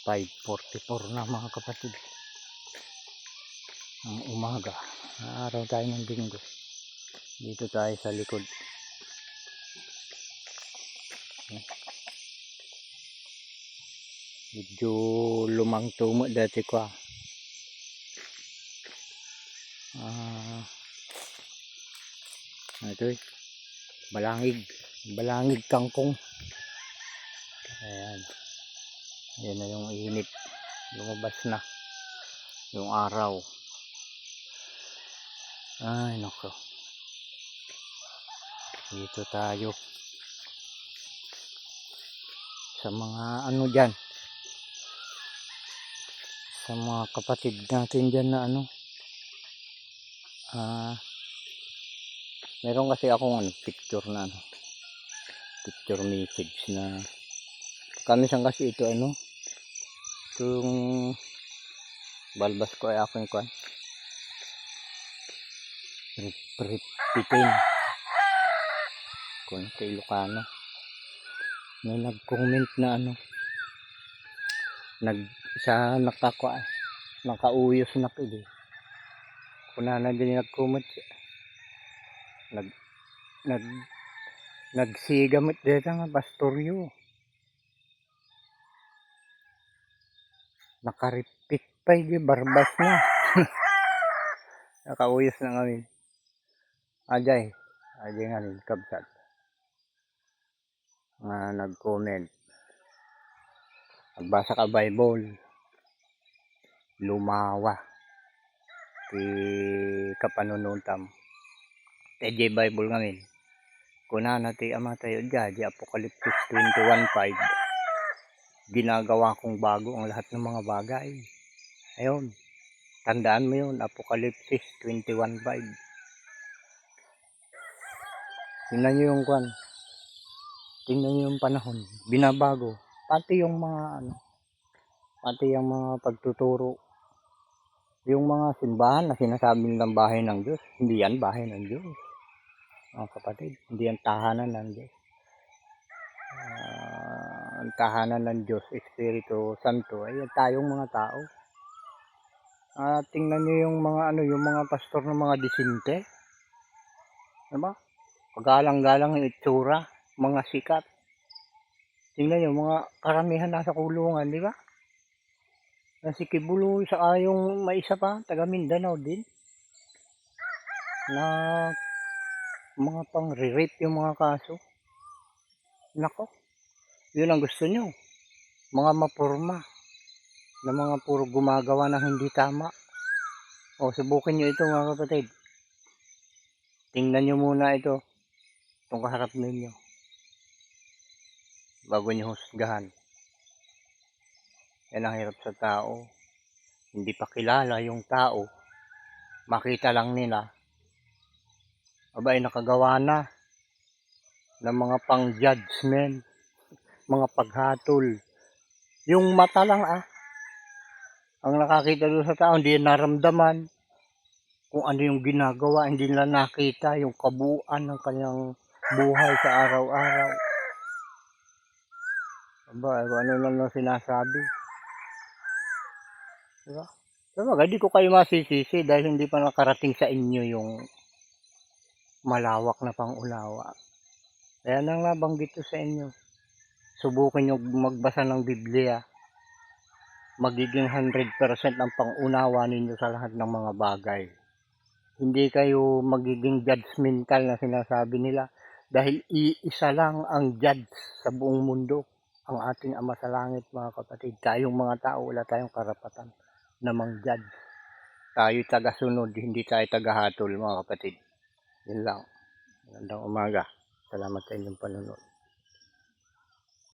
5:44 na mga kapatid ang umaga. Araw tayo ng Linggo. Dito tayo sa likod. Medyo lumang tumo dati ko. Ito balangig kangkong. Ayan. Yan na yung init. Lumabas na yung araw. Ay nako. Dito tayo sa mga ano dyan, sa mga kapatid natin dyan na ano, meron kasi akong picture na picture message na kami sang kasi ito itong balbas ko ay aking kwan pitin kung sa Ilocano. May nag-comment na nakauyos na pili. Kuna na din nag-comment nagsigamit dito nga pastoryo. Nakaripit pa yung barbas na. Nakauyos na kami. Ajay nga rin kabsat nga nag-comment. Nagbasa ka Bible, lumawa ti kapanununtam TJ Bible ngamin kuna na ti ama tayo di Apocalypse 21:5 ginagawa kong bago ang lahat ng mga bagay. Ayun, tandaan mo yun, Apocalypse 21:5. Tingnan nyo yung kwan, tingnan nyo yung panahon, binabago pati yung mga pati yung mga pagtuturo, yung mga simbahan na sinasabi nilang bahay ng Diyos. Hindi yan bahay ng Diyos mga kapatid, hindi yan tahanan ng Diyos. Ang tahanan ng Diyos, Espiritu Santo, ay tayong mga tao. Tingnan nyo yung mga yung mga pastor ng mga disinte, diba? Pagalang-galang yung itsura, mga sikat. Tingnan nyo mga karamihan nasa kulungan, di ba? Si Kibuloy, saka yung may isa pa, taga Mindanao din, na mga pang-rape yung mga kaso. Nako, yun ang gusto nyo, mga mapurma na mga puro gumagawa ng hindi tama. O subukin nyo ito mga kapatid, tingnan nyo muna ito, itong kaharap ninyo bago nyo husgahan. Yan ang hirap sa tao, hindi pa kilala yung tao, makita lang nila abay nakagawa na ng mga pang judgment, mga paghatol. Yung mata lang ang nakakita doon sa tao, hindi naramdaman kung ano yung ginagawa, hindi nila nakita yung kabuuan ng kanyang buhay sa araw-araw. Ano lang sinasabi, diba? Hindi ko kayo masisisi dahil hindi pa nakarating sa inyo yung malawak na pangunawa. Kaya nang nabanggit ko sa inyo, subukan nyo magbasa ng Biblia, magiging 100% ang pangunawa ninyo sa lahat ng mga bagay. Hindi kayo magiging judgmental na sinasabi nila dahil iisa lang ang judge sa buong mundo, ang ating Ama sa Langit mga kapatid. Tayong mga tao, wala tayong karapatan na mang-judge. Tayo taga-sunod, hindi tayo taga-hatol mga kapatid. Yun lang. Magandang umaga. Salamat sa inyong panonood.